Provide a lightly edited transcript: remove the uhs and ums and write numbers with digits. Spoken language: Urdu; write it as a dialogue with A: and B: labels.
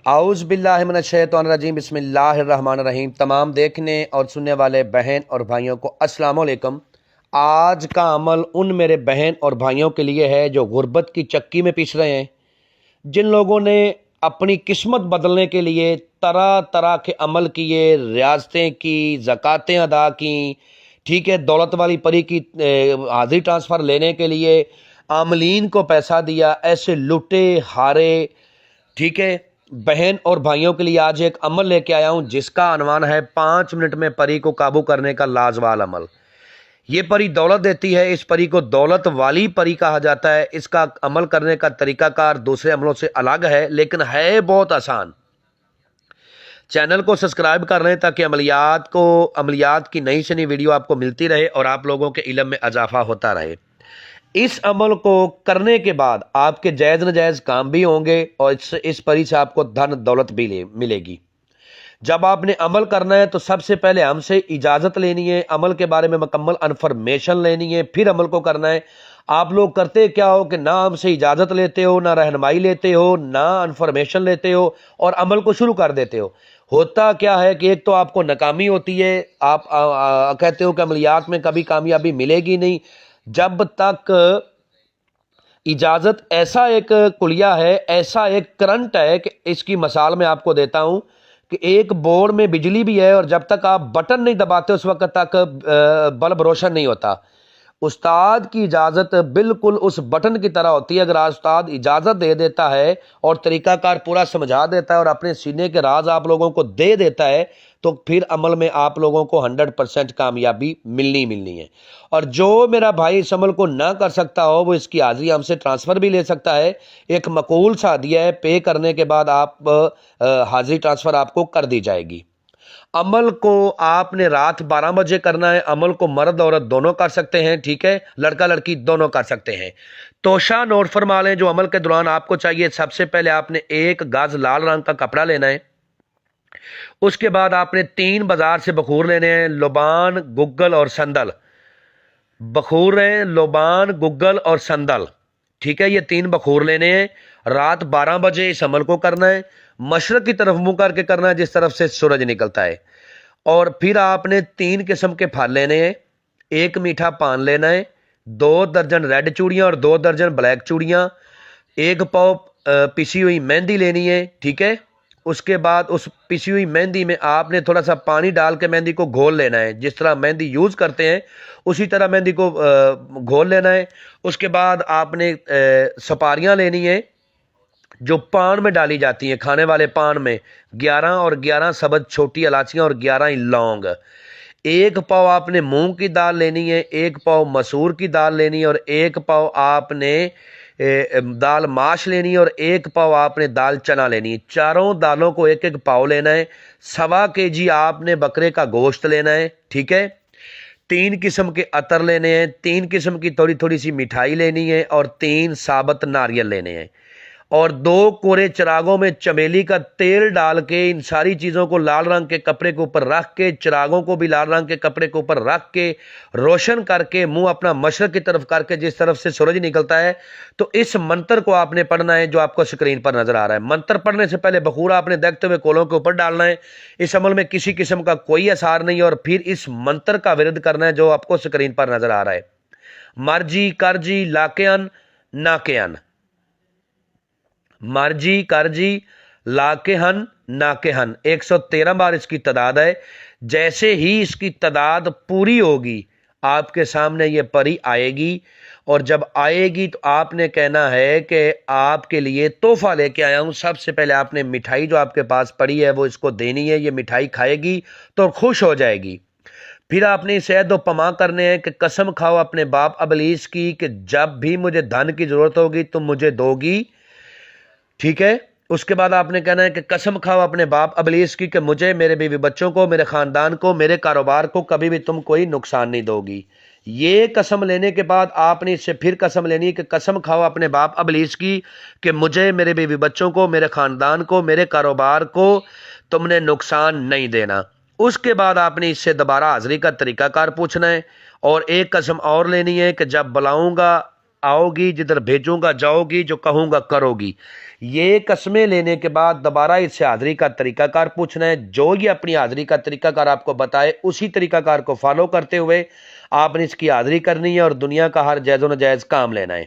A: اعوذ باللہ من الشیطان الرجیم، بسم اللہ الرحمن الرحیم۔ تمام دیکھنے اور سننے والے بہن اور بھائیوں کو السلام علیکم۔ آج کا عمل ان میرے بہن اور بھائیوں کے لیے ہے جو غربت کی چکی میں پیس رہے ہیں، جن لوگوں نے اپنی قسمت بدلنے کے لیے طرح طرح کے عمل کیے، ریاستیں کی، زکاتیں ادا کیں، ٹھیک ہے، دولت والی پری کی حاضری ٹرانسفر لینے کے لیے عاملین کو پیسہ دیا، ایسے لٹے ہارے، ٹھیک ہے بہن اور بھائیوں کے لیے آج ایک عمل لے کے آیا ہوں جس کا عنوان ہے 5 منٹ میں پری کو قابو کرنے کا لازوال عمل۔ یہ پری دولت دیتی ہے، اس پری کو دولت والی پری کہا جاتا ہے۔ اس کا عمل کرنے کا طریقہ کار دوسرے عملوں سے الگ ہے لیکن ہے بہت آسان۔ چینل کو سبسکرائب کر لیں تاکہ عملیات کی نئی سے نئی ویڈیو آپ کو ملتی رہے اور آپ لوگوں کے علم میں اضافہ ہوتا رہے۔ اس عمل کو کرنے کے بعد آپ کے جائز ناجائز کام بھی ہوں گے اور اس پری سے آپ کو دھن دولت بھی ملے گی۔ جب آپ نے عمل کرنا ہے تو سب سے پہلے ہم سے اجازت لینی ہے، عمل کے بارے میں مکمل انفارمیشن لینی ہے، پھر عمل کو کرنا ہے۔ آپ لوگ کرتے کیا ہو کہ نہ ہم سے اجازت لیتے ہو، نہ رہنمائی لیتے ہو، نہ انفارمیشن لیتے ہو اور عمل کو شروع کر دیتے ہو۔ ہوتا کیا ہے کہ ایک تو آپ کو ناکامی ہوتی ہے، آپ کہتے ہو کہ عملیات میں کبھی کامیابی ملے گی نہیں۔ جب تک اجازت ایسا ایک کلیہ ہے، ایسا ایک کرنٹ ہے کہ اس کی مثال میں آپ کو دیتا ہوں کہ ایک بورڈ میں بجلی بھی ہے اور جب تک آپ بٹن نہیں دباتے اس وقت تک بلب روشن نہیں ہوتا۔ استاد کی اجازت بالکل اس بٹن کی طرح ہوتی ہے۔ اگر استاد اجازت دے دیتا ہے اور طریقہ کار پورا سمجھا دیتا ہے اور اپنے سینے کے راز آپ لوگوں کو دے دیتا ہے تو پھر عمل میں آپ لوگوں کو 100% کامیابی ملنی ہے۔ اور جو میرا بھائی اس عمل کو نہ کر سکتا ہو وہ اس کی حاضری ہم سے ٹرانسفر بھی لے سکتا ہے۔ ایک معقول سا ہدیہ ہے، پے کرنے کے بعد آپ حاضری ٹرانسفر آپ کو کر دی جائے گی۔ عمل کو آپ نے رات 12 بجے کرنا ہے۔ عمل کو مرد عورت دونوں کر سکتے ہیں، ٹھیک ہے، لڑکا لڑکی دونوں کر سکتے ہیں۔ توشہ نوٹ فرما لیں جو عمل کے دوران آپ کو چاہیے۔ سب سے پہلے آپ نے 1 گز لال رنگ کا کپڑا لینا ہے۔ اس کے بعد آپ نے 3 بازار سے بخور لینے ہیں، لوبان، گگل اور سندل۔ بخور ہیں لوبان، گگل اور سندل، ٹھیک ہے، یہ 3 بخور لینے ہیں۔ رات 12 بجے اس عمل کو کرنا ہے۔ مشرق کی طرف منہ کر کے کرنا ہے جس طرف سے سورج نکلتا ہے۔ اور پھر آپ نے 3 قسم کے پھل لینے ہیں، 1 میٹھا پان لینا ہے، 2 درجن ریڈ چوڑیاں اور 2 درجن بلیک چوڑیاں، 1 پاؤ پسی ہوئی مہندی لینی ہے، ٹھیک ہے۔ اس کے بعد اس پسی ہوئی مہندی میں آپ نے تھوڑا سا پانی ڈال کے مہندی کو گھول لینا ہے، جس طرح مہندی یوز کرتے ہیں اسی طرح مہندی کو گھول لینا ہے۔ اس کے بعد آپ نے سپاریاں لینی ہیں جو پان میں ڈالی جاتی ہیں، کھانے والے پان میں، 11 اور 11 سبز چھوٹی الائچیاں اور 11 لونگ۔ 1 پاؤ آپ نے مونگ کی دال لینی ہے، 1 پاؤ مسور کی دال لینی ہے اور 1 پاؤ آپ نے دال ماش لینی ہے اور 1 پاؤ آپ نے دال چنا لینی ہے۔ چاروں دالوں کو 1 پاؤ لینا ہے۔ 1.25 kg آپ نے بکرے کا گوشت لینا ہے، ٹھیک ہے۔ 3 قسم کے عطر لینے ہیں، 3 قسم کی تھوڑی تھوڑی سی مٹھائی لینی ہے اور 3 ثابت ناریل لینے ہیں اور 2 کورے چراغوں میں چمیلی کا تیل ڈال کے ان ساری چیزوں کو لال رنگ کے کپڑے کے اوپر رکھ کے، چراغوں کو بھی لال رنگ کے کپڑے کے اوپر رکھ کے روشن کر کے منہ اپنا مشرق کی طرف کر کے جس طرف سے سورج نکلتا ہے تو اس منتر کو آپ نے پڑھنا ہے جو آپ کو سکرین پر نظر آ رہا ہے۔ منتر پڑھنے سے پہلے بخور آپ نے دیکھتے ہوئے کولوں کے اوپر ڈالنا ہے۔ اس عمل میں کسی قسم کا کوئی اثار نہیں ہے اور پھر اس منتر کا ورد کرنا ہے جو آپ کو سکرین پر نظر آ رہا ہے۔ مرجی کرجی لاکین ناکین، مرجی کرجی لاکہن ناکہن، 113 بار اس کی تعداد ہے۔ جیسے ہی اس کی تعداد پوری ہوگی آپ کے سامنے یہ پری آئے گی اور جب آئے گی تو آپ نے کہنا ہے کہ آپ کے لیے تحفہ لے کے آیا ہوں۔ سب سے پہلے آپ نے مٹھائی جو آپ کے پاس پڑی ہے وہ اس کو دینی ہے، یہ مٹھائی کھائے گی تو خوش ہو جائے گی۔ پھر آپ نے اسے عہد و پیمان کرنے ہیں کہ قسم کھاؤ اپنے باپ ابلیس کی کہ جب بھی مجھے دھن کی ضرورت ہوگی تم مجھے دو گی، ٹھیک ہے۔ اس کے بعد آپ نے کہنا ہے کہ قسم کھاؤ اپنے باپ ابلیس کی کہ مجھے، میرے بیوی بچوں کو، میرے خاندان کو، میرے کاروبار کو کبھی بھی تم کوئی نقصان نہیں دو گی۔ یہ قسم لینے کے بعد آپ نے اس سے پھر قسم لینی ہے کہ قسم کھاؤ اپنے باپ ابلیس کی کہ مجھے، میرے بیوی بچوں کو، میرے خاندان کو، میرے کاروبار کو تم نے نقصان نہیں دینا۔ اس کے بعد آپ نے اس سے دوبارہ حاضری کا طریقہ کار پوچھنا ہے اور ایک قسم اور لینی ہے کہ جب بلاؤں گا آؤ گی، جدھر بھیجوں گا جاؤ گی، جو کہوں گا کرو گی۔ یہ قسمیں لینے کے بعد دوبارہ اس سے حاضری کا طریقہ کار پوچھنا ہے، جو یہ اپنی حاضری کا طریقہ کار آپ کو بتائے اسی طریقہ کار کو فالو کرتے ہوئے آپ نے اس کی حاضری کرنی ہے اور دنیا کا ہر جائز و ناجائز کام لینا ہے۔